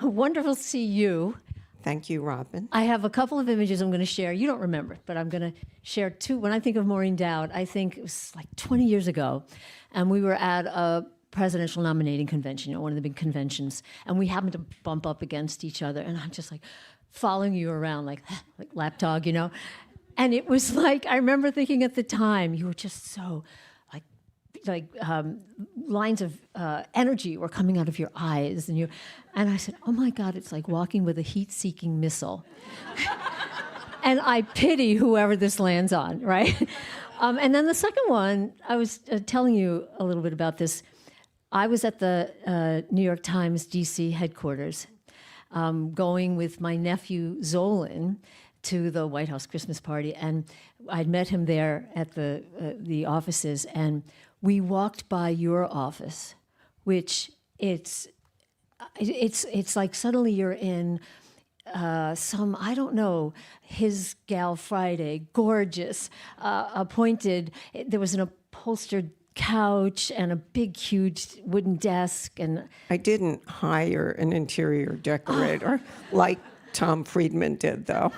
Wonderful to see you. Thank you, Robin. I have a couple of images I'm going to share. You don't remember, but I'm going to share two. When I think of Maureen Dowd, I think it was like 20 years ago, and we were at a presidential nominating convention, one of the big conventions, and we happened to bump up against each other, and I'm just like following you around like lapdog, And it was like, I remember thinking at the time, you were just so lines of energy were coming out of your eyes, and I said, oh my God, it's like walking with a heat-seeking missile. And I pity whoever this lands on, right? And then the second one, I was telling you a little bit about this. I was at the New York Times DC headquarters, going with my nephew Zolan to the White House Christmas party, and I'd met him there at the offices, and we walked by your office, which it's like suddenly you're in some, I don't know, His Gal Friday, gorgeous, appointed. There was an upholstered couch and a big, huge wooden desk, and I didn't hire an interior decorator like Tom Friedman did, though.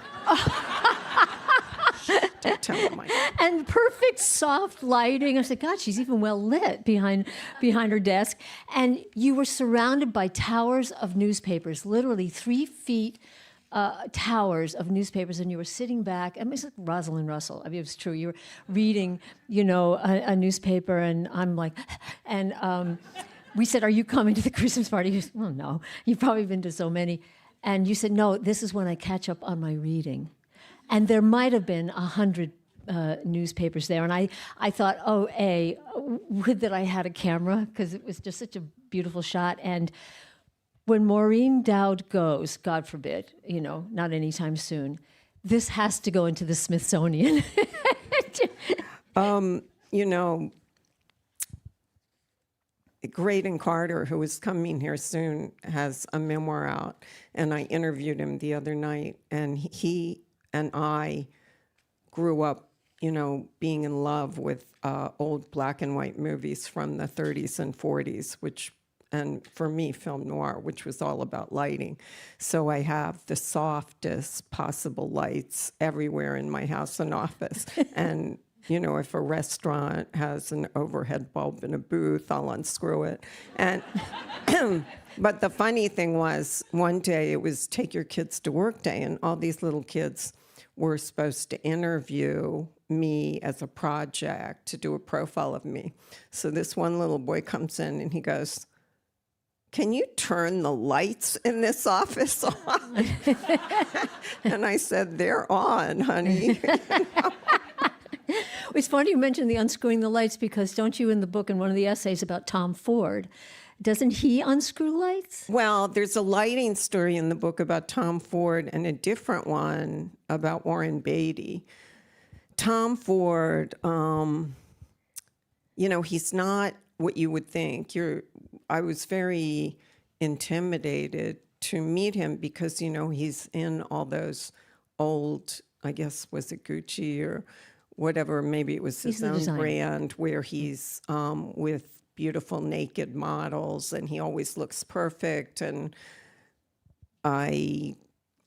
Don't tell him and perfect soft lighting. I said, God, she's even well lit behind her desk. And you were surrounded by towers of newspapers, literally 3 feet towers of newspapers, and you were sitting back. I mean, it's like Rosalind Russell. I mean, it was true. You were reading, a newspaper, and I'm like, and we said, are you coming to the Christmas party? You said, oh, no. You've probably been to so many. And you said, no, this is when I catch up on my reading. And there might have been 100 newspapers there. And I thought, would that I had a camera, because it was just such a beautiful shot. And when Maureen Dowd goes, God forbid, not anytime soon, this has to go into the Smithsonian. Graydon Carter, who is coming here soon, has a memoir out, and I interviewed him the other night, and he and I grew up, being in love with old black and white movies from the 30s and 40s, and for me, film noir, which was all about lighting. So I have the softest possible lights everywhere in my house and office. And if a restaurant has an overhead bulb in a booth, I'll unscrew it. And but the funny thing was, one day it was Take Your Kids to Work Day, and all these little kids were supposed to interview me as a project to do a profile of me. So this one little boy comes in and he goes, can you turn the lights in this office on? And I said, they're on, honey. It's funny you mentioned the unscrewing the lights, because don't you, in the book, in one of the essays about Tom Ford, doesn't he unscrew lights? Well, there's a lighting story in the book about Tom Ford and a different one about Warren Beatty. Tom Ford, he's not what you would think. I was very intimidated to meet him because, he's in all those old, I guess, was it Gucci or whatever, maybe it was his own brand, where he's with beautiful naked models, and he always looks perfect. And I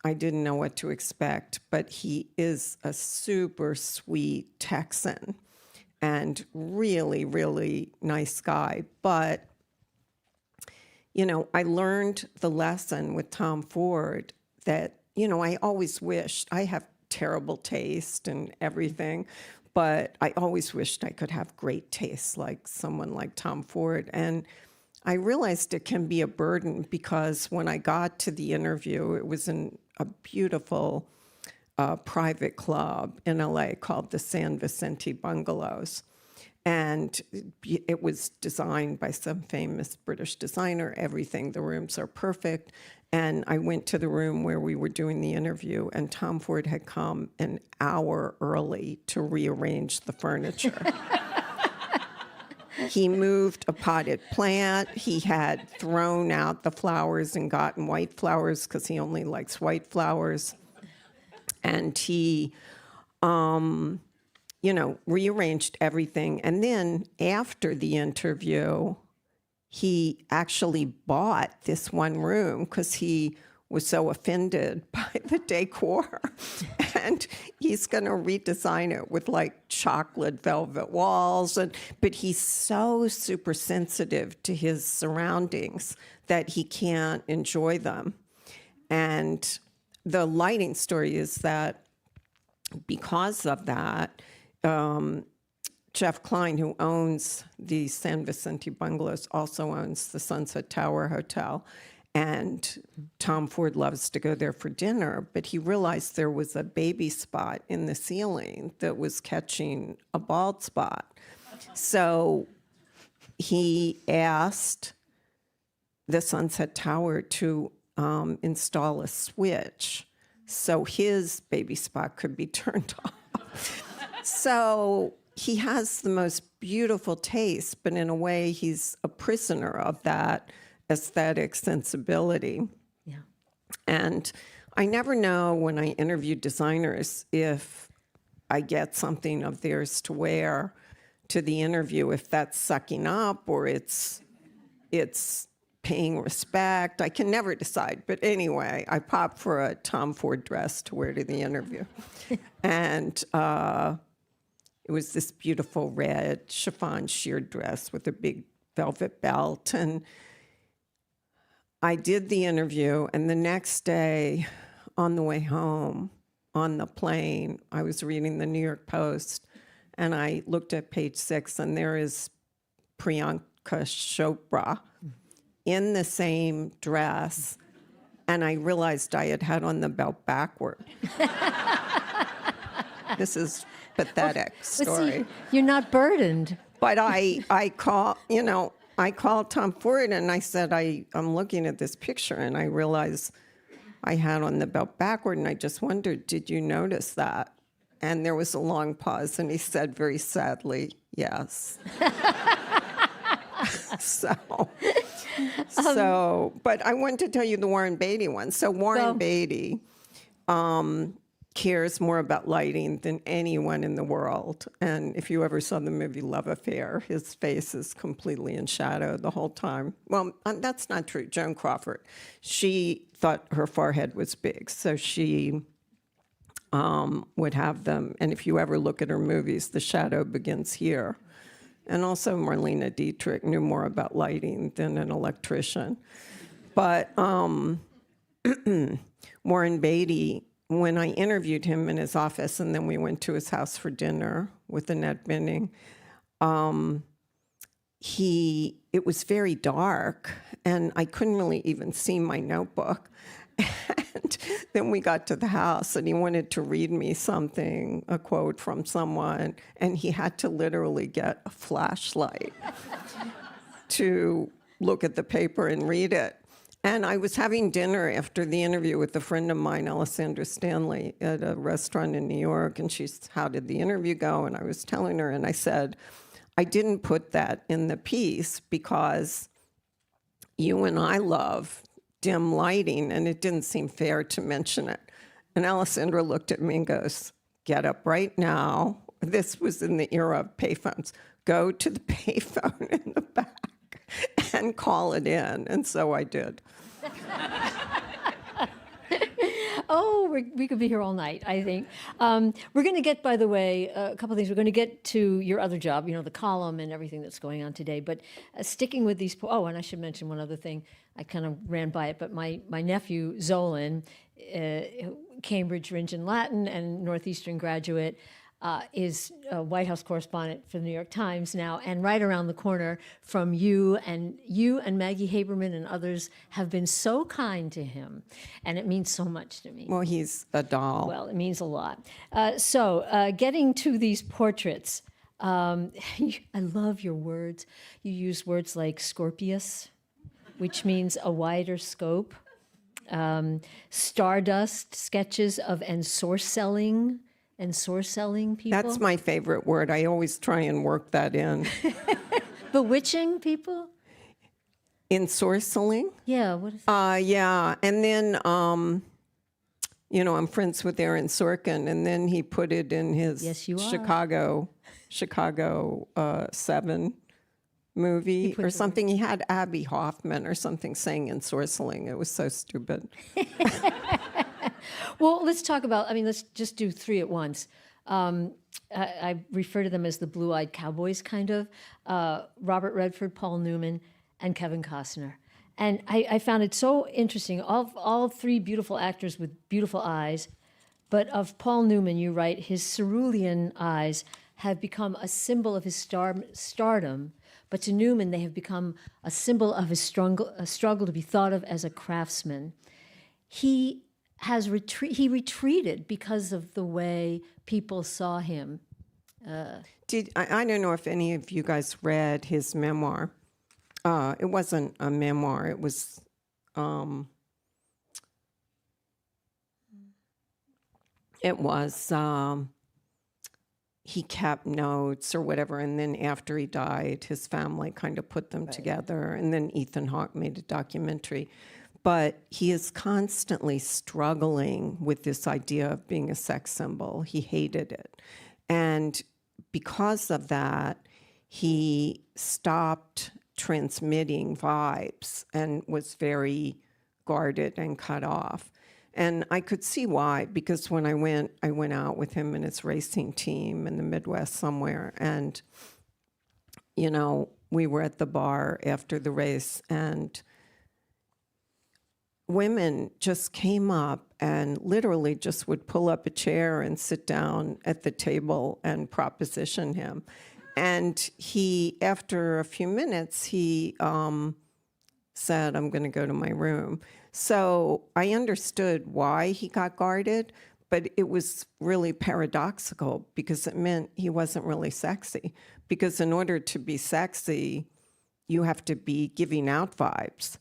didn't know what to expect, but he is a super sweet Texan and really, really nice guy. But, I learned the lesson with Tom Ford that, I always wished, I have terrible taste and everything, but I always wished I could have great taste like someone like Tom Ford. And I realized it can be a burden, because when I got to the interview, it was in a beautiful private club in LA called the San Vicente Bungalows. And it was designed by some famous British designer, everything. The rooms are perfect. And I went to the room where we were doing the interview, and Tom Ford had come an hour early to rearrange the furniture. He moved a potted plant. He had thrown out the flowers and gotten white flowers because he only likes white flowers. And he, rearranged everything. And then after the interview, he actually bought this one room because he was so offended by the decor. And he's going to redesign it with like chocolate velvet walls. But he's so super sensitive to his surroundings that he can't enjoy them. And the lighting story is that because of that, Jeff Klein, who owns the San Vicente Bungalows, also owns the Sunset Tower Hotel. And Tom Ford loves to go there for dinner, but he realized there was a baby spot in the ceiling that was catching a bald spot. So he asked the Sunset Tower to install a switch so his baby spot could be turned off. So he has the most beautiful taste, but in a way he's a prisoner of that aesthetic sensibility. Yeah. And I never know when I interview designers if I get something of theirs to wear to the interview, if that's sucking up or it's paying respect. I can never decide. But anyway, I popped for a Tom Ford dress to wear to the interview. And it was this beautiful red chiffon sheer dress with a big velvet belt. And I did the interview, and the next day on the way home, on the plane, I was reading the New York Post, and I looked at page 6, and there is Priyanka Chopra in the same dress, and I realized I had on the belt backward. This is pathetic story. See, you're not burdened. But I called Tom Ford and I said, I'm looking at this picture and I realized I had on the belt backward, and I just wondered, did you notice that? And there was a long pause, and he said very sadly, yes. But I wanted to tell you the Warren Beatty one. So Warren Beatty cares more about lighting than anyone in the world. And if you ever saw the movie Love Affair, his face is completely in shadow the whole time. Well, that's not true. Joan Crawford, she thought her forehead was big, so she would have them. And if you ever look at her movies, the shadow begins here. And also Marlene Dietrich knew more about lighting than an electrician. But Warren Beatty, when I interviewed him in his office and then we went to his house for dinner with Annette Bening, it was very dark and I couldn't really even see my notebook. And then we got to the house and he wanted to read me something, a quote from someone, and he had to literally get a flashlight to look at the paper and read it. And I was having dinner after the interview with a friend of mine, Alessandra Stanley, at a restaurant in New York, and she's, how did the interview go? And I was telling her, and I said, I didn't put that in the piece because you and I love dim lighting, and it didn't seem fair to mention it. And Alessandra looked at me and goes, get up right now. This was in the era of payphones. Go to the payphone in the back and call it in. And so I did. Oh, we could be here all night, I think. We're going to get, by the way, a couple of things. We're going to get to your other job, the column and everything that's going on today. But sticking with these, and I should mention one other thing. I kind of ran by it, but my nephew, Zolan, Cambridge Ringe in Latin and Northeastern graduate, is a White House correspondent for the New York Times now, and right around the corner from you and Maggie Haberman and others have been so kind to him, and it means so much to me. Well, he's a doll. Well, it means a lot. So getting to these portraits, I love your words. You use words like Scorpius, which means a wider scope, stardust, sketches of ensorcelling people. That's my favorite word. I always try and work that in. Bewitching people? Ensorceling? Yeah, what is that? Yeah. And then, I'm friends with Aaron Sorkin, and then he put it in his Yes, you are. Chicago 7 movie or something. He had Abby Hoffman or something saying ensorceling. It was so stupid. Well, let's talk about, let's just do three at once. I refer to them as the blue-eyed cowboys, kind of. Robert Redford, Paul Newman, and Kevin Costner. And I found it so interesting. All three beautiful actors with beautiful eyes. But of Paul Newman, you write, his cerulean eyes have become a symbol of his stardom. But to Newman, they have become a symbol of his struggle to be thought of as a craftsman. He retreated because of the way people saw him. I don't know if any of you guys read his memoir. It wasn't a memoir. It was he kept notes or whatever, and then after he died, his family kind of put them together, and then Ethan Hawke made a documentary. But he is constantly struggling with this idea of being a sex symbol. He hated it. And because of that, he stopped transmitting vibes and was very guarded and cut off. And I could see why, because when I went out with him and his racing team in the Midwest somewhere, and, we were at the bar after the race, and women just came up and literally just would pull up a chair and sit down at the table and proposition him. And he, after a few minutes, he said, "I'm going to go to my room." So I understood why he got guarded, but it was really paradoxical because it meant he wasn't really sexy. Because in order to be sexy, you have to be giving out vibes.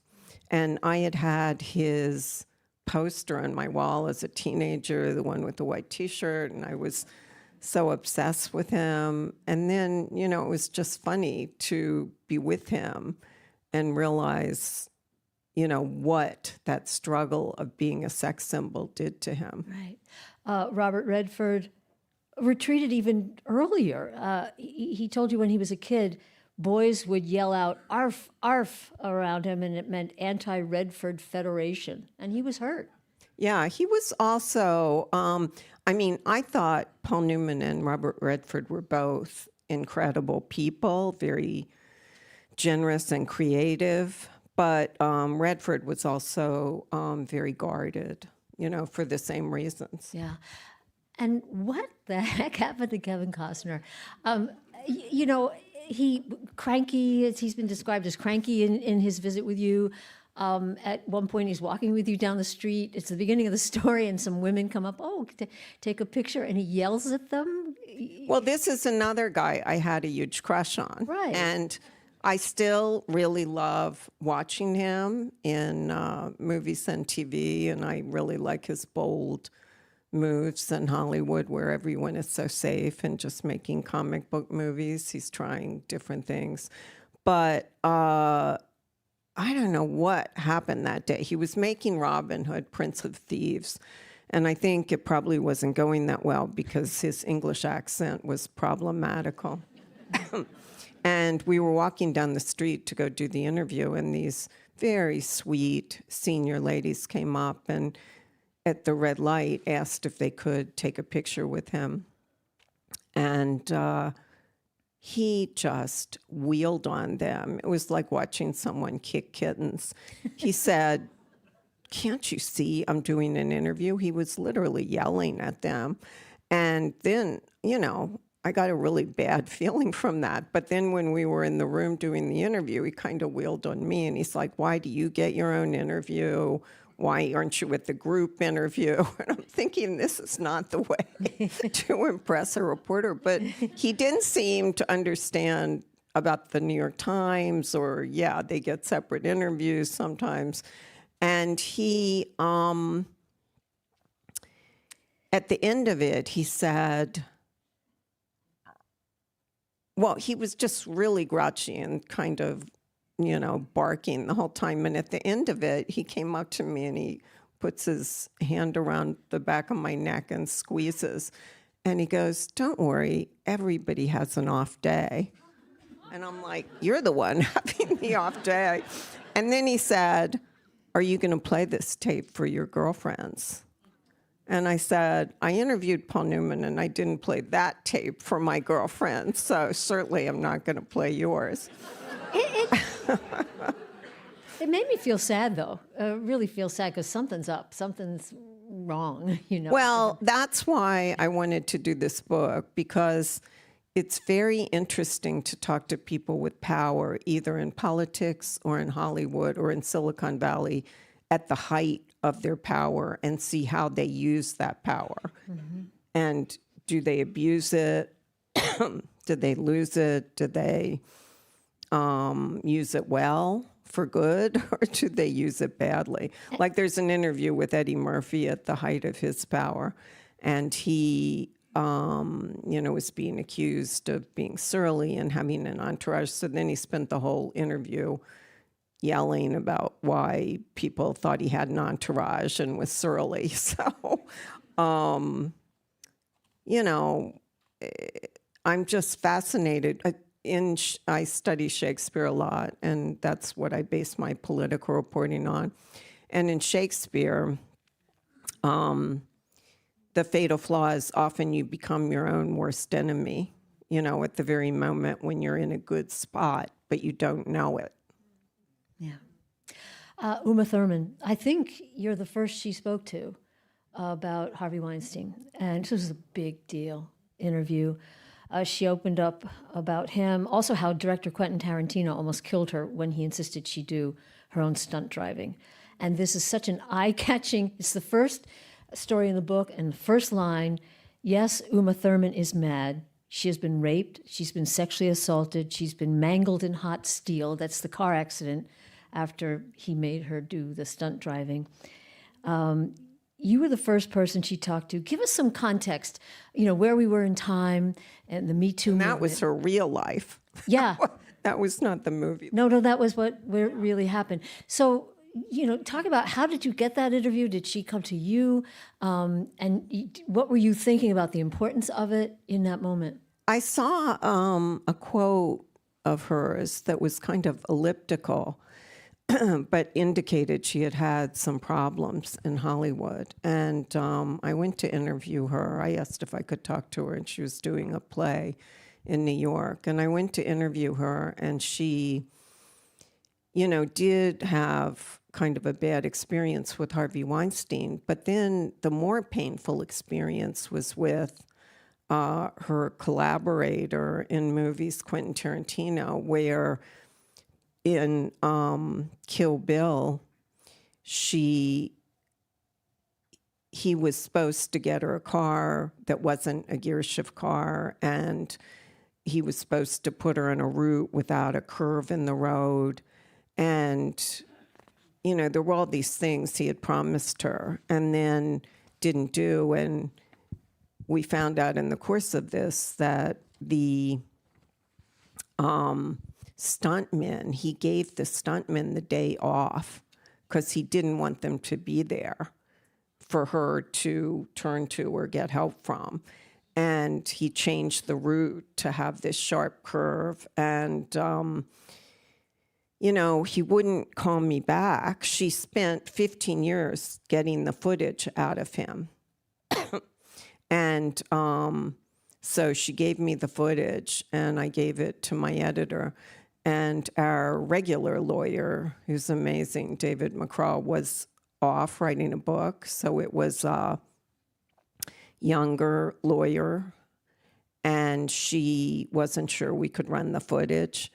And I had his poster on my wall as a teenager, the one with the white T-shirt, and I was so obsessed with him. And then, it was just funny to be with him and realize, what that struggle of being a sex symbol did to him. Right. Robert Redford retreated even earlier. He told you when he was a kid, boys would yell out "arf, arf" around him, and it meant anti-Redford Federation, and he was hurt. Yeah, he was also, I thought Paul Newman and Robert Redford were both incredible people, very generous and creative, but Redford was also very guarded, for the same reasons. Yeah. And what the heck happened to Kevin Costner? He cranky, as he's been described as cranky in his visit with you. At one point, he's walking with you down the street. It's the beginning of the story, and some women come up, take a picture, and he yells at them. Well, this is another guy I had a huge crush on. Right. And I still really love watching him in movies and TV, and I really like his bold moves in Hollywood where everyone is so safe and just making comic book movies. He's trying different things. But I don't know what happened that day. He was making Robin Hood, Prince of Thieves, and I think it probably wasn't going that well because his English accent was problematical. And we were walking down the street to go do the interview, and these very sweet senior ladies came up and at the red light asked if they could take a picture with him. And he just wheeled on them. It was like watching someone kick kittens. He said, "Can't you see I'm doing an interview?" He was literally yelling at them. And then, I got a really bad feeling from that. But then when we were in the room doing the interview, he kind of wheeled on me and he's like, "Why do you get your own interview? Why aren't you with the group interview?" And I'm thinking, this is not the way to impress a reporter. But he didn't seem to understand about the New York Times, or, they get separate interviews sometimes. And he, at the end of it, he said, he was just really grouchy and kind of, barking the whole time. And at the end of it, he came up to me and he puts his hand around the back of my neck and squeezes. And he goes, "Don't worry, everybody has an off day." And I'm like, you're the one having the off day. And then he said, are you going to play this tape for your girlfriends? And I said, I interviewed Paul Newman and I didn't play that tape for my girlfriend, so certainly I'm not going to play yours. It made me feel sad, though. Really feel sad because something's up, something's wrong, you know. Well, that's why I wanted to do this book, because it's very interesting to talk to people with power, either in politics or in Hollywood or in Silicon Valley, at the height of their power, and see how they use that power. Mm-hmm. And do they abuse it? Did they lose it? Did they use it well for good, or do they use it badly? Like there's an interview with Eddie Murphy at the height of his power, and he was being accused of being surly and having an entourage. So then he spent the whole interview yelling about why people thought he had an entourage and was surly. So, I'm just fascinated. I study Shakespeare a lot, and that's what I base my political reporting on. And in Shakespeare, the fatal flaw is often you become your own worst enemy, at the very moment when you're in a good spot, but you don't know it. Yeah. Uma Thurman, I think you're the first she spoke to about Harvey Weinstein, and this was a big deal interview. She opened up about him, also how director Quentin Tarantino almost killed her when he insisted she do her own stunt driving. And this is such an eye-catching, it's the first story in the book, and the first line, yes, Uma Thurman is mad. She has been raped, she's been sexually assaulted, she's been mangled in hot steel. That's the car accident after he made her do the stunt driving. You were the first person she talked to. Give us some context, where we were in time and the Me Too movement. That was her real life. Yeah. That was not the movie. No, that was what really happened. So, talk about how did you get that interview? Did she come to you? And what were you thinking about the importance of it in that moment? I saw a quote of hers that was kind of elliptical, but indicated she had had some problems in Hollywood. And I went to interview her. I asked if I could talk to her, and she was doing a play in New York. And I went to interview her, and she, did have kind of a bad experience with Harvey Weinstein. But then the more painful experience was with her collaborator in movies, Quentin Tarantino, where in Kill Bill, he was supposed to get her a car that wasn't a gear shift car, and he was supposed to put her on a route without a curve in the road. And, there were all these things he had promised her and then didn't do. And we found out in the course of this that the stuntmen, he gave the stuntmen the day off because he didn't want them to be there for her to turn to or get help from. And he changed the route to have this sharp curve. And, he wouldn't call me back. She spent 15 years getting the footage out of him. And so she gave me the footage, and I gave it to my editor. And our regular lawyer, who's amazing, David McCraw, was off writing a book. So it was a younger lawyer, and she wasn't sure we could run the footage.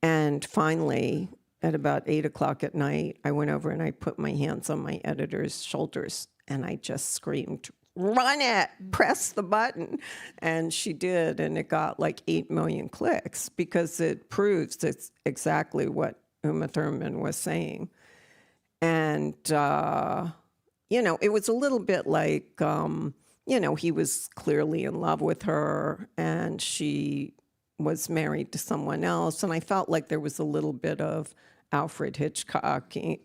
And finally, at about 8 o'clock at night, I went over and I put my hands on my editor's shoulders, and I just screamed, "Run it, press the button." And she did, and it got like 8 million clicks because it proves it's exactly what Uma Thurman was saying. And, it was a little bit like, he was clearly in love with her, and she was married to someone else. And I felt like there was a little bit of Alfred Hitchcock, to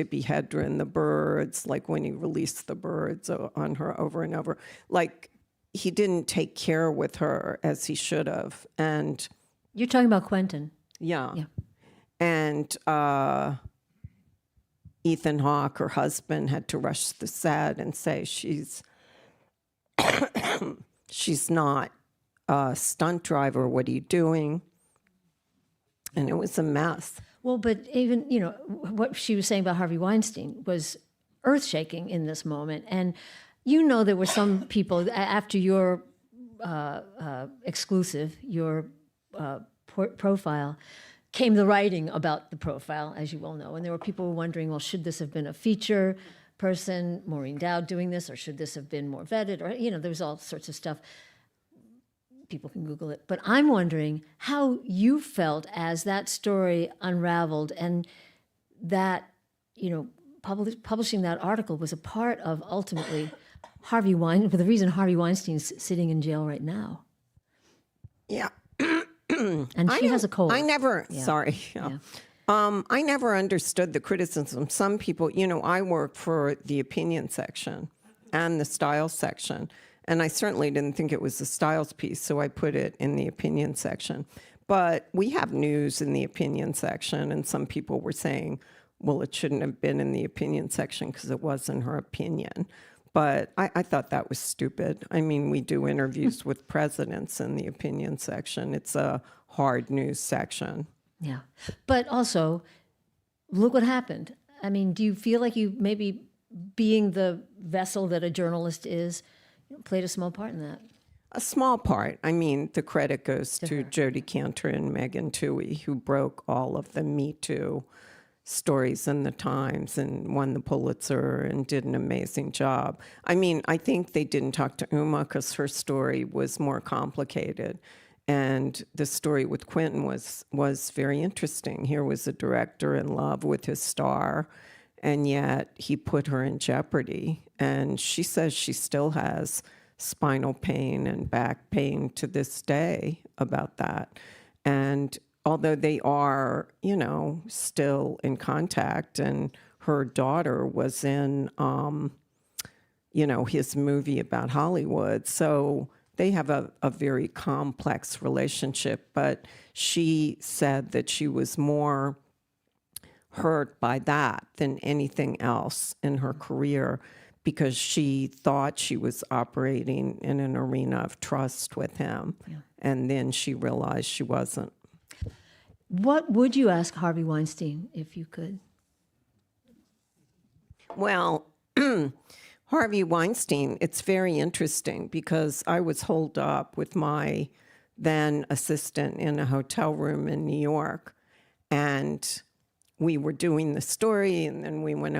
behead her in the birds, like when he released the birds on her over and over. Like, he didn't take care with her as he should have. And You're talking about Quentin. yeah. Yeah. And Ethan Hawke, her husband, had to rush the set and say she's not a stunt driver. What are you doing? And it was a mess. Well, but even, what she was saying about Harvey Weinstein was earth-shaking in this moment. And there were some people, after your exclusive, your profile, came the writing about the profile, as you well know. And there were people wondering, well, should this have been a feature person, Maureen Dowd doing this, or should this have been more vetted? Or, there was all sorts of stuff. People can Google it. But I'm wondering how you felt as that story unraveled and that, publishing that article was a part of ultimately the reason Harvey Weinstein's sitting in jail right now. Yeah. And she has a cold. I never understood the criticism. Some people, I work for the opinion section and the style section. And I certainly didn't think it was a styles piece, so I put it in the opinion section. But we have news in the opinion section, and some people were saying, well, it shouldn't have been in the opinion section because it wasn't her opinion. But I thought that was stupid. I mean, we do interviews with presidents in the opinion section. It's a hard news section. Yeah. But also, look what happened. I mean, do you feel like you maybe being the vessel that a journalist is, played a small part in that? A small part. I mean, the credit goes to Jodi Kantor and Megan Twohey, who broke all of the Me Too stories in the Times and won the Pulitzer and did an amazing job. I mean, I think they didn't talk to Uma because her story was more complicated. And the story with Quentin was very interesting. Here was a director in love with his star, and yet he put her in jeopardy. And she says she still has spinal pain and back pain to this day about that. And although they are, still in contact, and her daughter was in, his movie about Hollywood. So they have a very complex relationship. But she said that she was more hurt by that than anything else in her career, because she thought she was operating in an arena of trust with him. Yeah. And then she realized she wasn't. What would you ask Harvey Weinstein if you could? Well, Harvey Weinstein, it's very interesting because I was holed up with my then assistant in a hotel room in New York, and we were doing the story, and then we went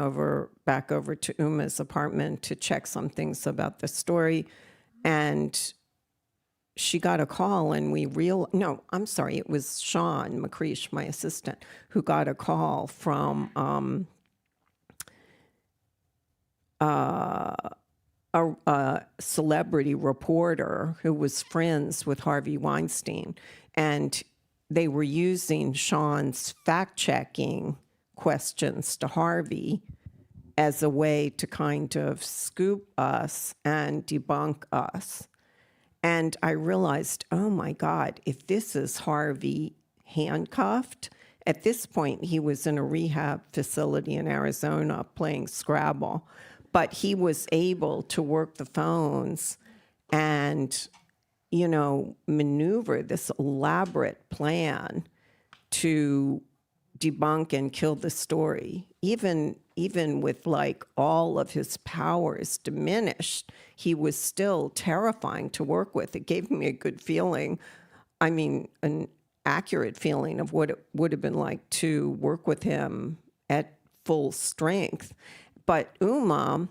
back over to Uma's apartment to check some things about the story, and she got a call, and it was Sean McCreesh, my assistant, who got a call from a celebrity reporter who was friends with Harvey Weinstein, and they were using Sean's fact-checking questions to Harvey as a way to kind of scoop us and debunk us. And I realized, oh my God, if this is Harvey handcuffed, at this point he was in a rehab facility in Arizona playing Scrabble, but he was able to work the phones and, maneuver this elaborate plan to debunk and kill the story. Even with like all of his powers diminished, he was still terrifying to work with. It gave me a good feeling. I mean, an accurate feeling of what it would have been like to work with him at full strength. But Uma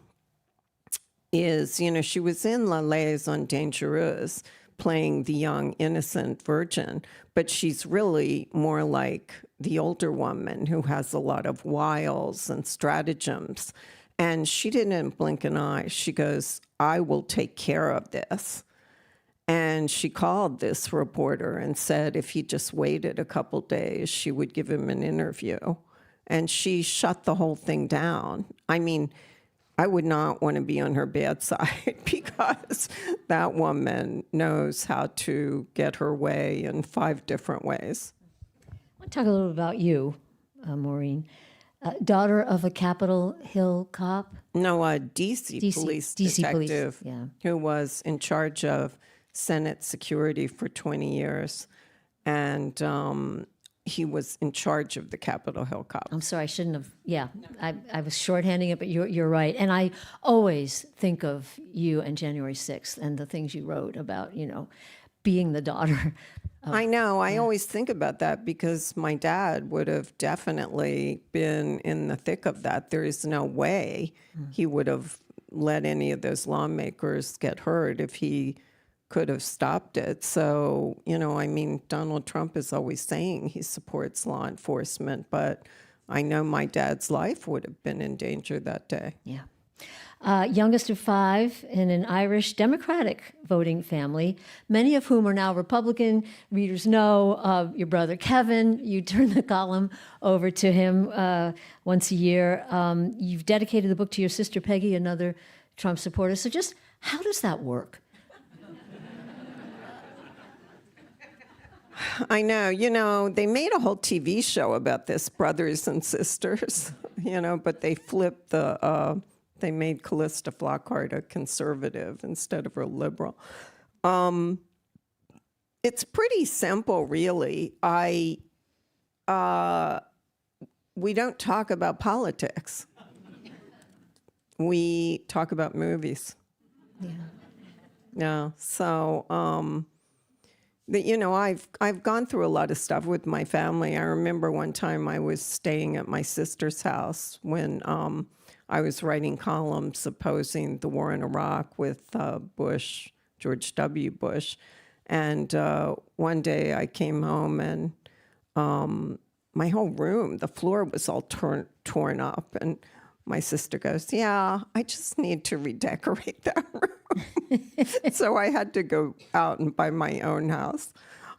is, she was in La Liaison Dangereuse playing the young, innocent virgin, but she's really more like the older woman who has a lot of wiles and stratagems. And she didn't blink an eye. She goes, I will take care of this. And she called this reporter and said if he just waited a couple days, she would give him an interview. And she shut the whole thing down. I mean, I would not want to be on her bad side because that woman knows how to get her way in 5 different ways. I want to talk a little about you, Maureen. Daughter of a Capitol Hill cop? No, a DC police detective who was in charge of Senate security for 20 years. And he was in charge of the Capitol Hill cop. I'm sorry, I shouldn't have. Yeah, I was shorthanding it, but you're right. And I always think of you and January 6th and the things you wrote about, being the daughter. I know. I always think about that because my dad would have definitely been in the thick of that. There is no way he would have let any of those lawmakers get hurt if he could have stopped it. So, Donald Trump is always saying he supports law enforcement, but I know my dad's life would have been in danger that day. Yeah. Youngest of 5 in an Irish Democratic voting family, many of whom are now Republican. Readers know your brother Kevin. You turn the column over to him once a year. You've dedicated the book to your sister Peggy, another Trump supporter. So just how does that work? I know, they made a whole TV show about this, brothers and sisters, but they flipped they made Callista Flockhart a conservative instead of a liberal. It's pretty simple, really. We don't talk about politics. We talk about movies. Yeah. Yeah, so... I've gone through a lot of stuff with my family. I remember one time I was staying at my sister's house when I was writing columns opposing the war in Iraq with George W. Bush. And one day I came home and my whole room, the floor was all torn up. And my sister goes, "Yeah, I just need to redecorate that room." So I had to go out and buy my own house.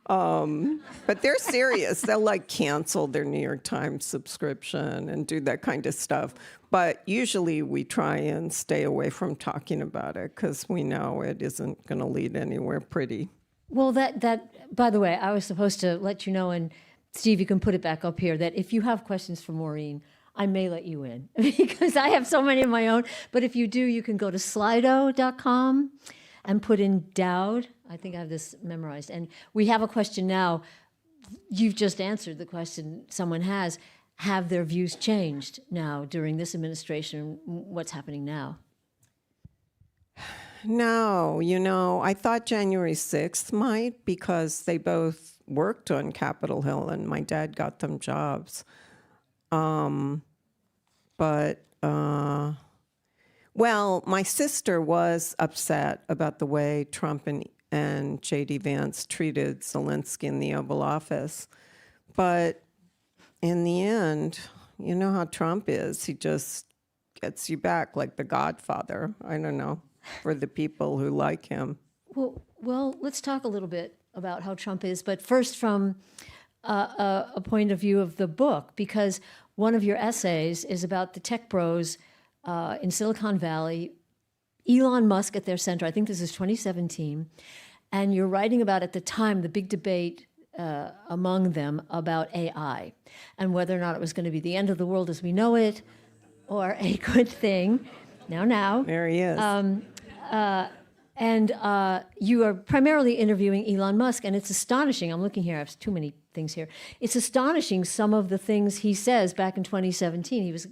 But they're serious. They'll cancel their New York Times subscription and do that kind of stuff. But usually we try and stay away from talking about it because we know it isn't going to lead anywhere pretty. Well, that by the way, I was supposed to let you know, and Steve, you can put it back up here, that if you have questions for Maureen, I may let you in because I have so many of my own. But if you do, you can go to slido.com and put in Dowd. I think I have this memorized. And we have a question now. You've just answered the question someone has. Have their views changed now during this administration? What's happening now? No, I thought January 6th might because they both worked on Capitol Hill and my dad got them jobs. Well, my sister was upset about the way Trump and J.D. Vance treated Zelensky in the Oval Office. But in the end, you know how Trump is. He just gets you back like the Godfather. I don't know, for the people who like him. Well, let's talk a little bit about how Trump is, but first from a point of view of the book, because one of your essays is about the tech bros in Silicon Valley, Elon Musk at their center. I think this is 2017. And you're writing about, at the time, the big debate among them about AI and whether or not it was going to be the end of the world as we know it or a good thing. Now. There he is. And you are primarily interviewing Elon Musk, and it's astonishing. I'm looking here. I have too many things here. It's astonishing some of the things he says back in 2017. He was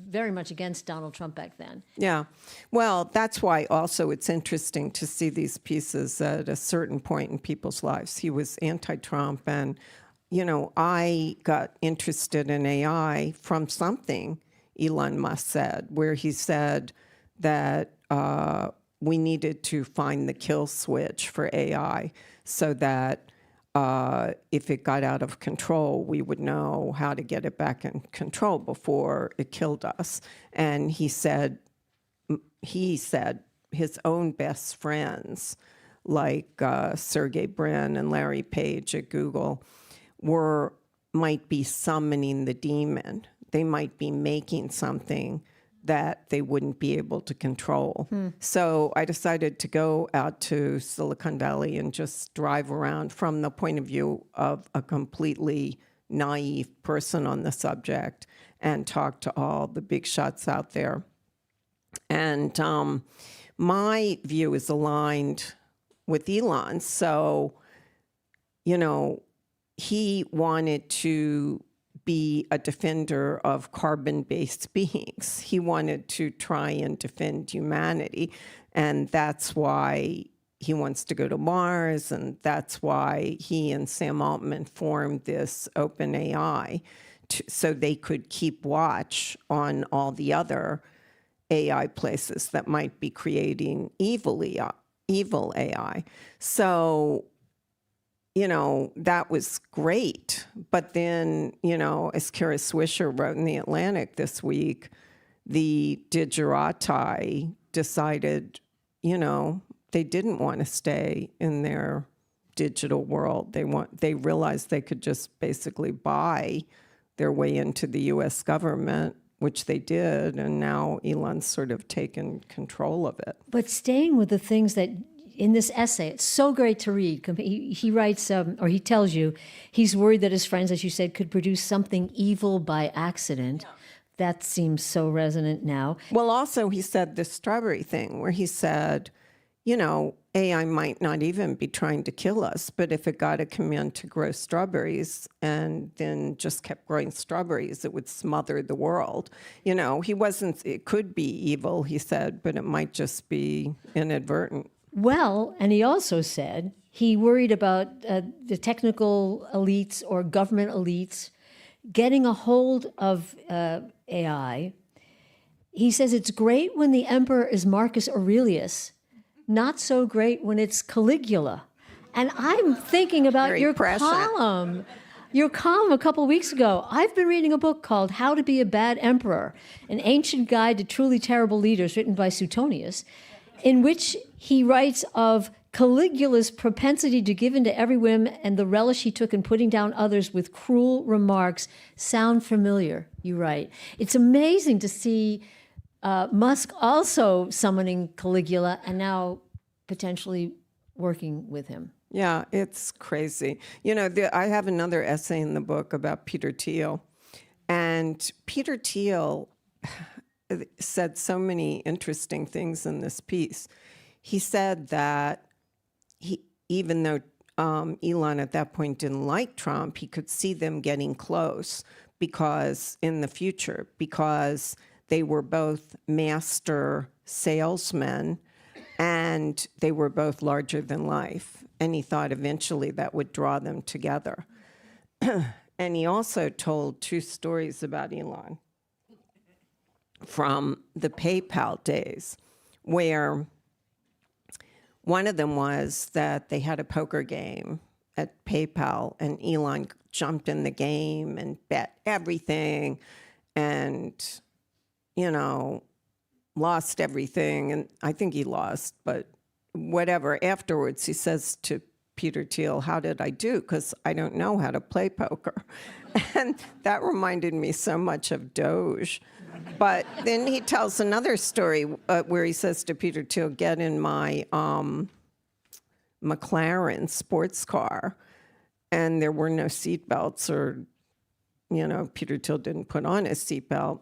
very much against Donald Trump back then. Yeah. Well, that's why also it's interesting to see these pieces at a certain point in people's lives. He was anti-Trump, and, I got interested in AI from something Elon Musk said, where he said that we needed to find the kill switch for AI so that if it got out of control, we would know how to get it back in control before it killed us. And he said his own best friends, like Sergey Brin and Larry Page at Google, might be summoning the demon. They might be making something that they wouldn't be able to control. So I decided to go out to Silicon Valley and just drive around from the point of view of a completely naive person on the subject and talk to all the big shots out there. And my view is aligned with Elon. So, he wanted to be a defender of carbon-based beings. He wanted to try and defend humanity. And that's why he wants to go to Mars. And that's why he and Sam Altman formed this OpenAI so they could keep watch on all the other AI places that might be creating evil AI. So, that was great. But then, as Kara Swisher wrote in The Atlantic this week, the digerati decided, they didn't want to stay in their digital world. They realized they could just basically buy their way into the U.S. government, which they did, and now Elon's sort of taken control of it. But staying with the things that in this essay, it's so great to read. He writes, or he tells you, he's worried that his friends, as you said, could produce something evil by accident. That seems so resonant now. Well, also he said the strawberry thing where he said, AI might not even be trying to kill us, but if it got a command to grow strawberries and then just kept growing strawberries, it would smother the world. It could be evil, he said, but it might just be inadvertent. Well, and he also said he worried about the technical elites or government elites getting a hold of AI. He says it's great when the emperor is Marcus Aurelius, not so great when it's Caligula. And I'm thinking about Very your prescient. column. Your column a couple weeks ago. I've been reading a book called How to Be a Bad Emperor, an ancient guide to truly terrible leaders, written by Suetonius, in which he writes of Caligula's propensity to give in to every whim and the relish he took in putting down others with cruel remarks sound familiar, you write. It's amazing to see Musk also summoning Caligula and now potentially working with him. Yeah, it's crazy. I have another essay in the book about Peter Thiel. And Peter Thiel said so many interesting things in this piece. He said that even though Elon at that point didn't like Trump, he could see them getting close in the future, because they were both master salesmen and they were both larger than life. And he thought eventually that would draw them together. And he also told two stories about Elon from the PayPal days, where one of them was that they had a poker game at PayPal and Elon jumped in the game and bet everything and, lost everything. And I think he lost, but whatever. Afterwards, he says to Peter Thiel, "How did I do? Because I don't know how to play poker." And that reminded me so much of Doge. But then he tells another story where he says to Peter Thiel, "Get in my McLaren sports car." And there were no seatbelts, or, Peter Thiel didn't put on a seatbelt.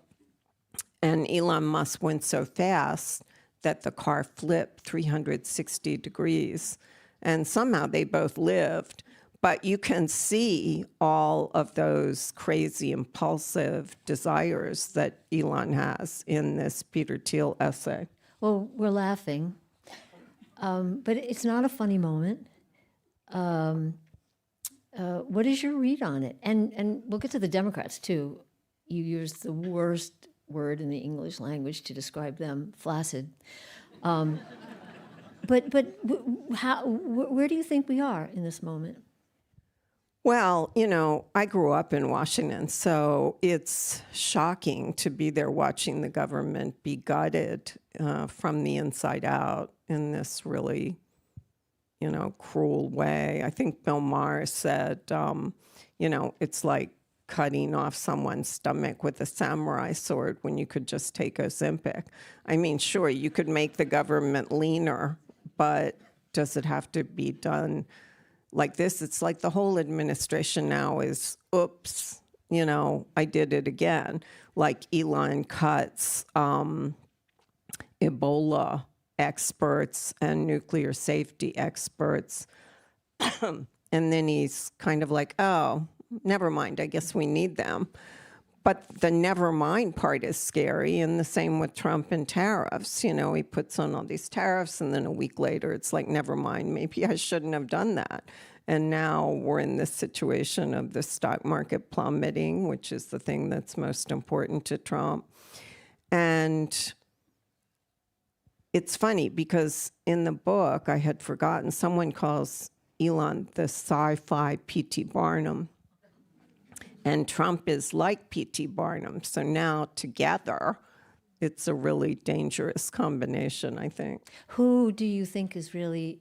And Elon Musk went so fast that the car flipped 360 degrees. And somehow they both lived. But you can see all of those crazy, impulsive desires that Elon has in this Peter Thiel essay. Well, we're laughing, but it's not a funny moment. What is your read on it? And we'll get to the Democrats, too. You use the worst word in the English language to describe them, flaccid. But where do you think we are in this moment? Well, I grew up in Washington, so it's shocking to be there watching the government be gutted from the inside out in this really, cruel way. I think Bill Maher said, it's like cutting off someone's stomach with a samurai sword when you could just take Ozempic. I mean, sure, you could make the government leaner, but does it have to be done like this? It's like the whole administration now is, oops, I did it again. Like Elon cuts Ebola experts and nuclear safety experts. And then he's kind of like, oh, never mind, I guess we need them. But the never mind part is scary, and the same with Trump and tariffs. He puts on all these tariffs, and then a week later, it's like, never mind, maybe I shouldn't have done that. And now we're in this situation of the stock market plummeting, which is the thing that's most important to Trump. And it's funny because in the book, I had forgotten, someone calls Elon the sci-fi P.T. Barnum. And Trump is like P.T. Barnum. So now together, it's a really dangerous combination, I think. Who do you think is really,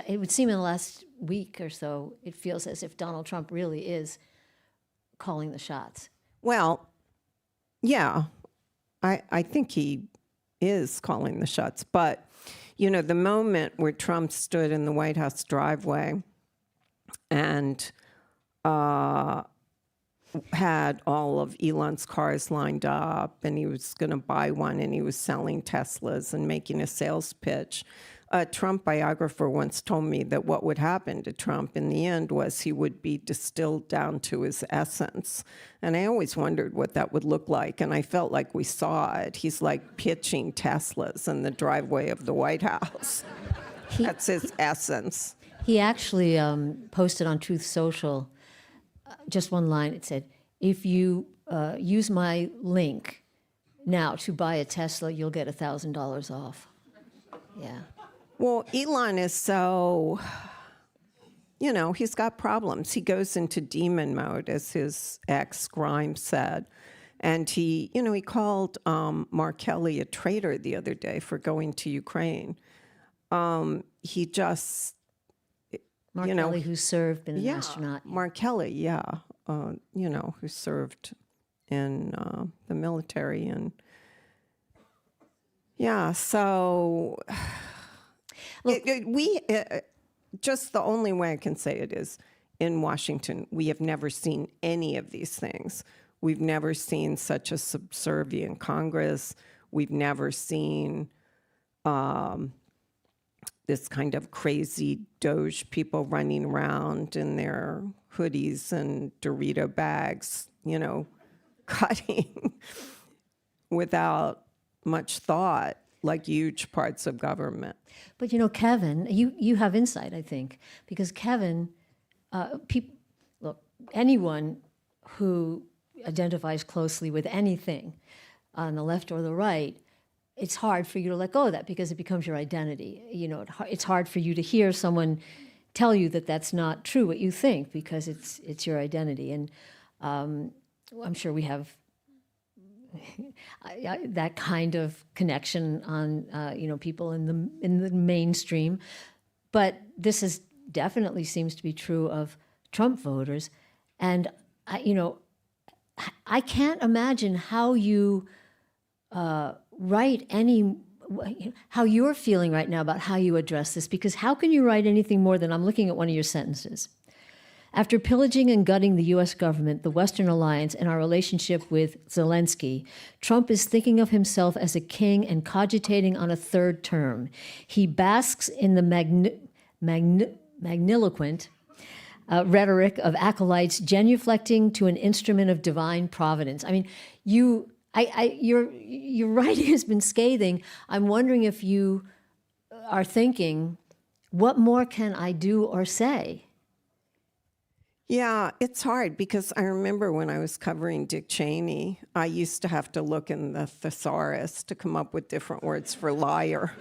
it would seem in the last week or so, it feels as if Donald Trump really is calling the shots. Well, yeah, I think he is calling the shots. But, the moment where Trump stood in the White House driveway and had all of Elon's cars lined up, and he was going to buy one, and he was selling Teslas and making a sales pitch. A Trump biographer once told me that what would happen to Trump in the end was he would be distilled down to his essence. And I always wondered what that would look like, and I felt like we saw it. He's like pitching Teslas in the driveway of the White House. That's his essence. He actually posted on Truth Social just one line. It said, if you use my link now to buy a Tesla, you'll get $1,000 off. Yeah. Well, Elon is so, he's got problems. He goes into demon mode, as his ex Grimes said. And he called Mark Kelly a traitor the other day for going to Ukraine. He just, Mark Kelly, who served, been an astronaut. Mark Kelly, who served in the military. And so just the only way I can say it is in Washington, we have never seen any of these things. We've never seen such a subservient Congress. We've never seen this kind of crazy Doge people running around in their hoodies and Dorito bags, cutting without much thought, like huge parts of government. But Kevin, you have insight, I think, because Kevin, look, anyone who identifies closely with anything on the left or the right, it's hard for you to let go of that because it becomes your identity. It's hard for you to hear someone tell you that that's not true what you think because it's your identity. And I'm sure we have that kind of connection on people in the mainstream, but this is definitely seems to be true of Trump voters, and I can't imagine how you write how you're feeling right now about how you address this, because how can you write anything more than I'm looking at one of your sentences. After pillaging and gutting the U.S. government, the Western alliance, and our relationship with Zelensky, Trump is thinking of himself as a king and cogitating on a third term. He basks in the magniloquent rhetoric of acolytes, genuflecting to an instrument of divine providence. I mean, your writing has been scathing. I'm wondering if you are thinking, what more can I do or say? Yeah, it's hard because I remember when I was covering Dick Cheney, I used to have to look in the thesaurus to come up with different words for liar.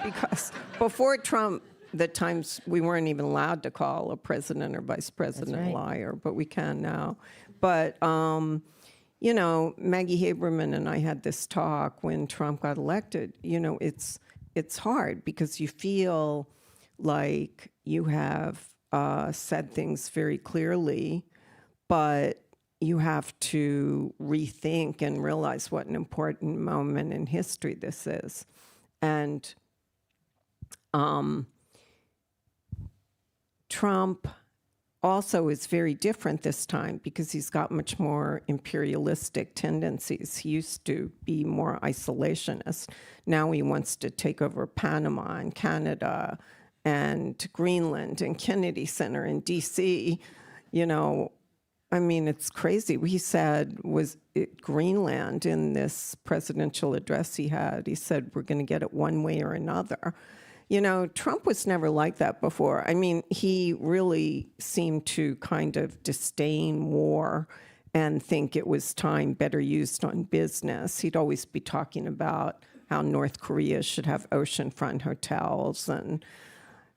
Because before Trump, the times we weren't even allowed to call a president or vice president a liar, but we can now. But, Maggie Haberman and I had this talk when Trump got elected. It's hard because you feel like you have said things very clearly, but you have to rethink and realize what an important moment in history this is. And Trump also is very different this time because he's got much more imperialistic tendencies. He used to be more isolationist. Now he wants to take over Panama and Canada and Greenland and Kennedy Center in DC. You know, I mean, it's crazy. He said, was it Greenland in this presidential address he had? He said, we're going to get it one way or another. You know, Trump was never like that before. I mean, he really seemed to kind of disdain war and think it was time better used on business. He'd always be talking about how North Korea should have oceanfront hotels and,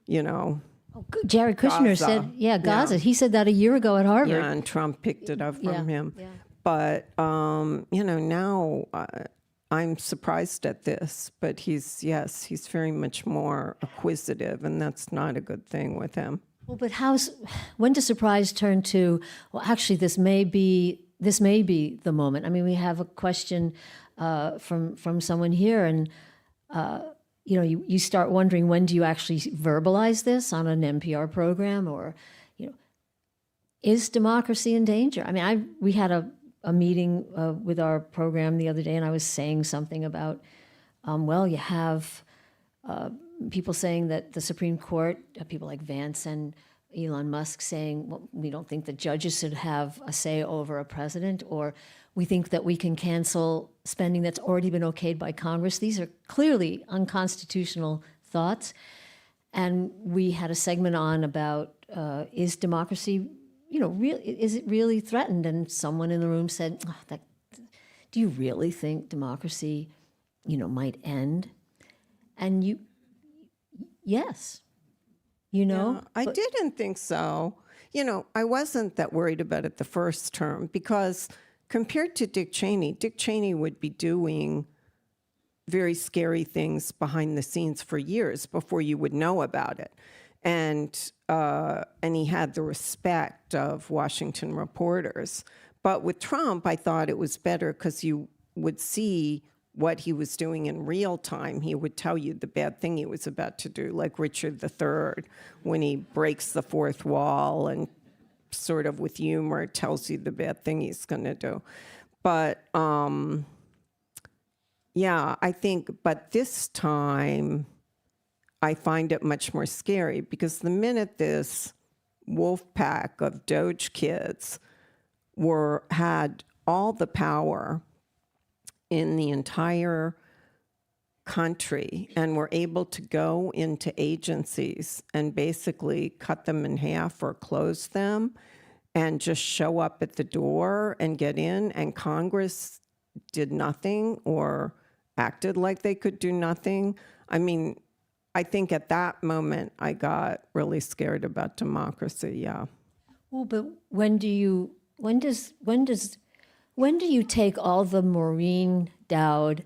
you know. Oh, Jared Kushner Gaza. said, Gaza. Yeah. He said that a year ago at Harvard. Yeah, and Trump picked it up from him. Yeah. But, you know, now I'm surprised at this, but he's very much more acquisitive, and that's not a good thing with him. Well, but when does surprise turn to, well, actually, this may be the moment? I mean, we have a question from someone here, and you know, you start wondering, when do you actually verbalize this on an NPR program, or, you know, is democracy in danger? I mean, we had a meeting with our program the other day, and I was saying something about, well, you have people saying that the Supreme Court, people like Vance and Elon Musk saying, well, we don't think the judges should have a say over a president, or we think that we can cancel spending that's already been okayed by Congress. These are clearly unconstitutional thoughts. And we had a segment on about, is democracy, you know, is it really threatened? And someone in the room said, do you really think democracy, you know, might end? And yes, you know. Yeah, I didn't think so. You know, I wasn't that worried about it the first term because compared to Dick Cheney would be doing very scary things behind the scenes for years before you would know about it. And he had the respect of Washington reporters. But with Trump, I thought it was better because you would see what he was doing in real time. He would tell you the bad thing he was about to do, like Richard III, when he breaks the fourth wall and sort of with humor tells you the bad thing he's going to do. But yeah, I think, but this time I find it much more scary because the minute this wolf pack of Doge kids had all the power in the entire country and were able to go into agencies and basically cut them in half or close them and just show up at the door and get in, and Congress did nothing or acted like they could do nothing. I mean, I think at that moment I got really scared about democracy. Yeah. Well, but when do you take all the Maureen Dowd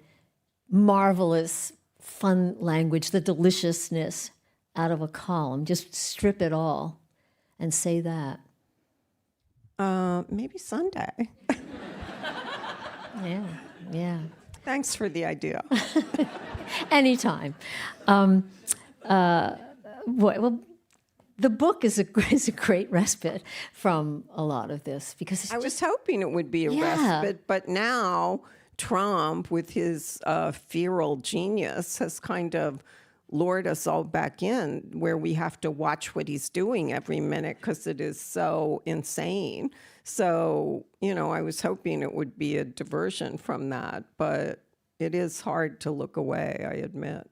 marvelous fun language, the deliciousness out of a column? Just strip it all and say that. Maybe Sunday. Yeah. Thanks for the idea. Anytime. Well, the book is a great respite from a lot of this because I was hoping it would be a respite, but now Trump, with his feral genius, has kind of lured us all back in where we have to watch what he's doing every minute because it is so insane. So, you know, I was hoping it would be a diversion from that, but it is hard to look away, I admit.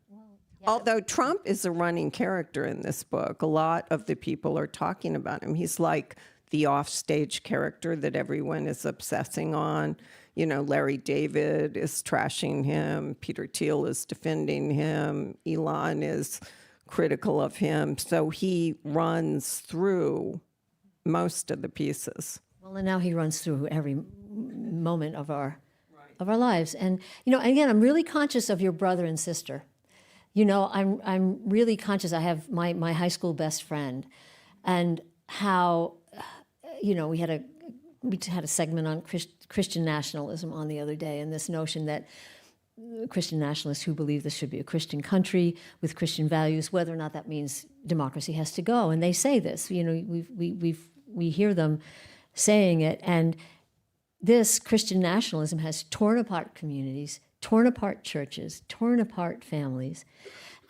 Although Trump is a running character in this book, a lot of the people are talking about him. He's like the offstage character that everyone is obsessing on. You know, Larry David is trashing him. Peter Thiel is defending him. Elon is critical of him. So he runs through most of the pieces. Well, and now he runs through every moment of our lives. And, you know, again, I'm really conscious of your brother and sister. You know, I'm really conscious. I have my high school best friend, and how, you know, we had a we had a segment on Christian nationalism on the other day, and this notion that Christian nationalists who believe this should be a Christian country with Christian values, whether or not that means democracy has to go. And they say this, we hear them saying it. And this Christian nationalism has torn apart communities, torn apart churches, torn apart families.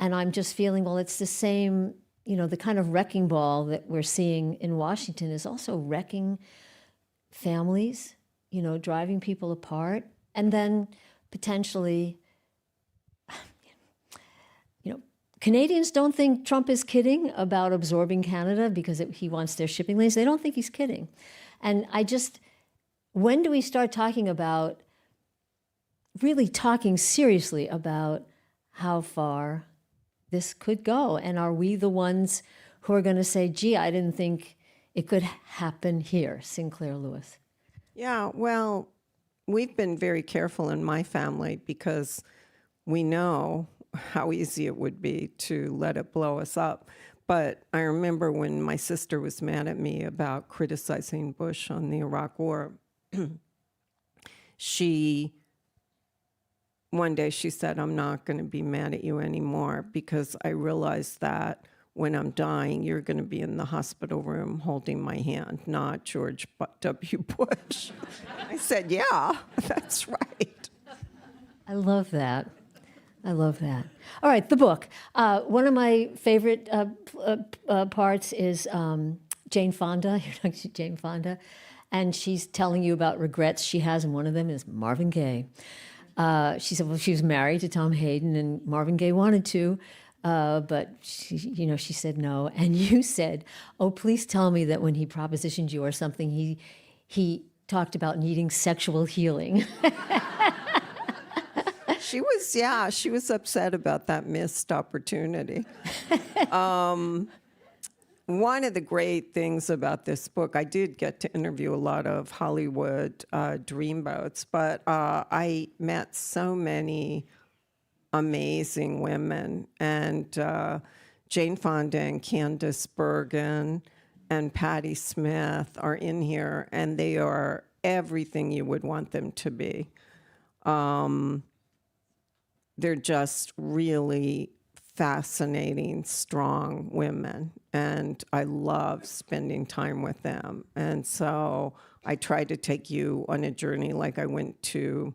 And I'm just feeling, well, it's the same, the kind of wrecking ball that we're seeing in Washington is also wrecking families, driving people apart. And then potentially, Canadians don't think Trump is kidding about absorbing Canada because he wants their shipping lanes. They don't think he's kidding. And when do we start talking about, really talking seriously about how far this could go? And are we the ones who are going to say, gee, I didn't think it could happen here, Sinclair Lewis? Yeah, well, we've been very careful in my family because we know how easy it would be to let it blow us up. But I remember when my sister was mad at me about criticizing Bush on the Iraq War, one day she said, I'm not going to be mad at you anymore because I realized that when I'm dying, you're going to be in the hospital room holding my hand, not George W. Bush. I said, yeah, that's right. I love that. I love that. All right, the book. One of my favorite parts is Jane Fonda. You're talking to Jane Fonda, and she's telling you about regrets she has, and one of them is Marvin Gaye. She said, well, she was married to Tom Hayden, and Marvin Gaye wanted to, but she said no. And you said, oh, please tell me that when he propositioned you or something, he talked about needing sexual healing. She was upset about that missed opportunity. One of the great things about this book, I did get to interview a lot of Hollywood dreamboats, but I met so many amazing women, and Jane Fonda and Candice Bergen and Patti Smith are in here, and they are everything you would want them to be. They're just really fascinating, strong women, and I love spending time with them. And so I try to take you on a journey, like I went to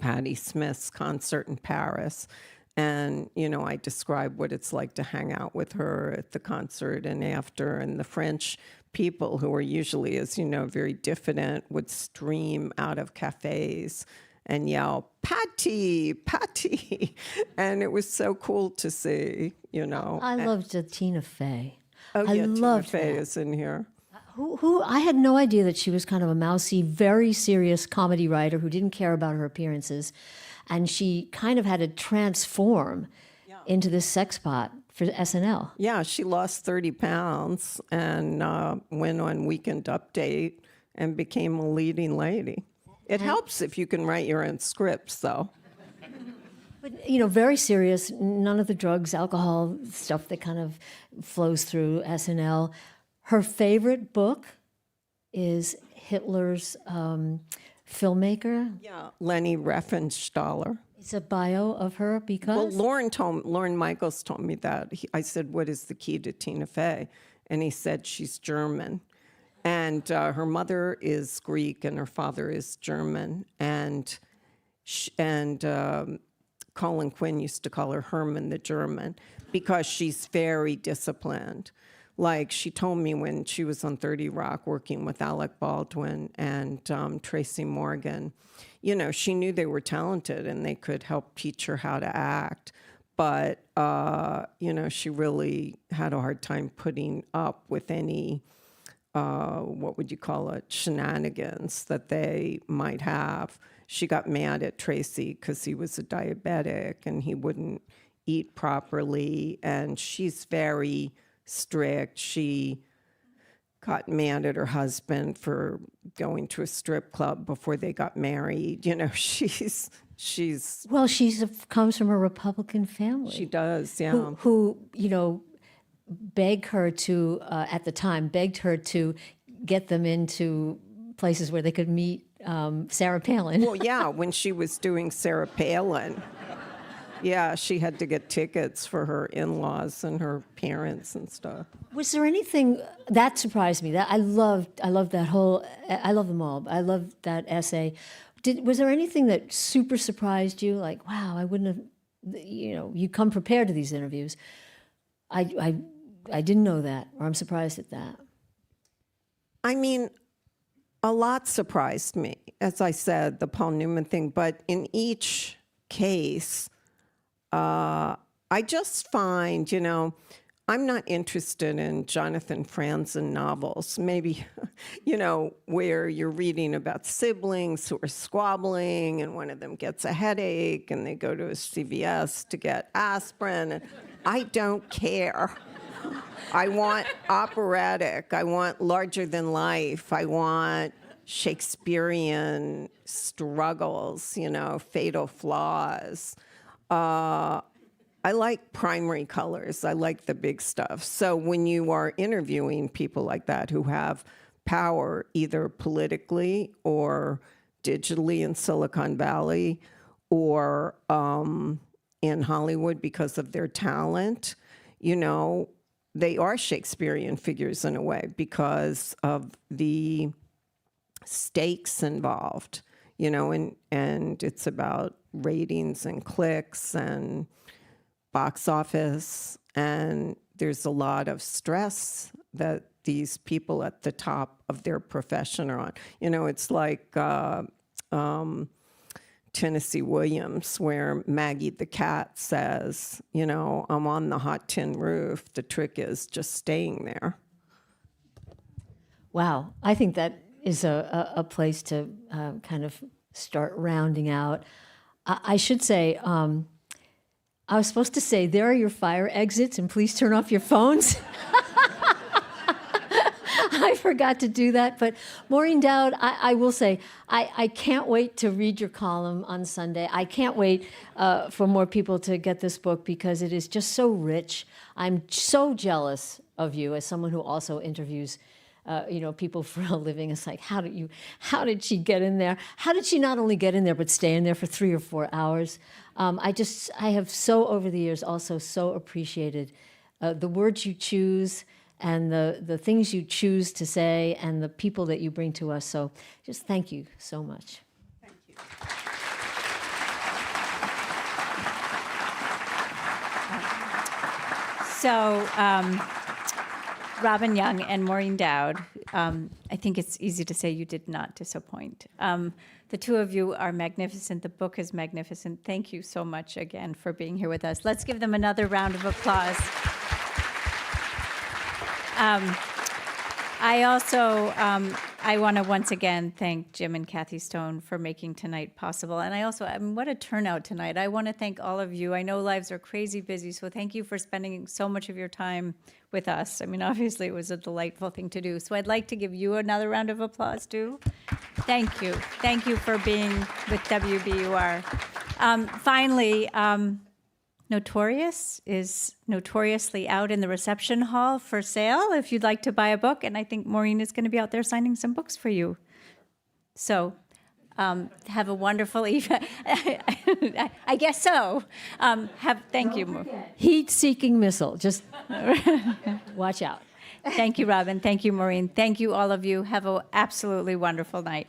Patti Smith's concert in Paris, and I describe what it's like to hang out with her at the concert and after, and the French people, who are usually, as you know, very diffident, would stream out of cafes and yell, Patty, Patty. And it was so cool to see, I loved Tina Fey. Oh, yeah, Tina Fey is in here. Who I had no idea that she was kind of a mousy, very serious comedy writer who didn't care about her appearances. And she kind of had to transform into this sex pot for SNL. Yeah, she lost 30 pounds and went on Weekend Update and became a leading lady. It helps if you can write your own scripts, though. But, very serious, none of the drugs, alcohol, stuff that kind of flows through SNL. Her favorite book is Hitler's filmmaker. Yeah, Leni Riefenstahl. It's a bio of her because? Well, Lauren Michaels told me that. I said, what is the key to Tina Fey? And he said, she's German. And her mother is Greek and her father is German. And Colin Quinn used to call her Herman the German because she's very disciplined. Like she told me when she was on 30 Rock working with Alec Baldwin and Tracy Morgan, she knew they were talented and they could help teach her how to act. But, she really had a hard time putting up with any what would you call it, shenanigans that they might have. She got mad at Tracy because he was a diabetic and he wouldn't eat properly, and she's very strict. She got mad at her husband for going to a strip club before they got married. She's well, comes from a Republican family. She does, yeah. Who begged her to, at the time, begged her to get them into places where they could meet Sarah Palin. Well, yeah, when she was doing Sarah Palin, yeah, she had to get tickets for her in-laws and her parents and stuff. Was there anything that surprised me? That I loved that whole. I love them all. But I loved that essay. Was there anything that super surprised you? Like, wow, I wouldn't have. You come prepared to these interviews. I didn't know that, or I'm surprised at that. I mean, a lot surprised me, as I said, the Paul Newman thing. But in each case, I just find, I'm not interested in Jonathan Franzen novels, maybe, where you're reading about siblings who are squabbling and one of them gets a headache and they go to a CVS to get aspirin. And I don't care. I want operatic. I want larger than life. I want Shakespearean struggles, fatal flaws. I like primary colors. I like the big stuff. So when you are interviewing people like that who have power, either politically or digitally in Silicon Valley or in Hollywood because of their talent, they are Shakespearean figures in a way because of the stakes involved, and it's about ratings and clicks and box office, and there's a lot of stress that these people at the top of their profession are on. It's like Tennessee Williams, where Maggie the cat says, I'm on the hot tin roof. The trick is just staying there. Wow, I think that is a place to kind of start rounding out. I should say, I was supposed to say, there are your fire exits, and please turn off your phones. I forgot to do that. But Maureen Dowd, I will say, I can't wait to read your column on Sunday. I can't wait for more people to get this book because it is just so rich. I'm so jealous of you as someone who also interviews people for a living. It's like, how did she get in there? How did she not only get in there, but stay in there for 3 or 4 hours? I have so over the years also so appreciated the words you choose and the things you choose to say and the people that you bring to us. So just thank you so much. Thank you. So, Robin Young and Maureen Dowd, I think it's easy to say you did not disappoint. The two of you are magnificent. The book is magnificent. Thank you so much again for being here with us. Let's give them another round of applause. I want to once again thank Jim and Kathy Stone for making tonight possible. And what a turnout tonight. I want to thank all of you. I know lives are crazy busy, so thank you for spending so much of your time with us. I mean, obviously it was a delightful thing to do. So I'd like to give you another round of applause too. Thank you. Thank you for being with WBUR. Finally, Notorious is notoriously out in the reception hall for sale if you'd like to buy a book. And I think Maureen is going to be out there signing some books for you. So have a wonderful evening. I guess so. Thank you. Heat-seeking missile. Just watch out. Thank you, Robin. Thank you, Maureen. Thank you, all of you. Have an absolutely wonderful night.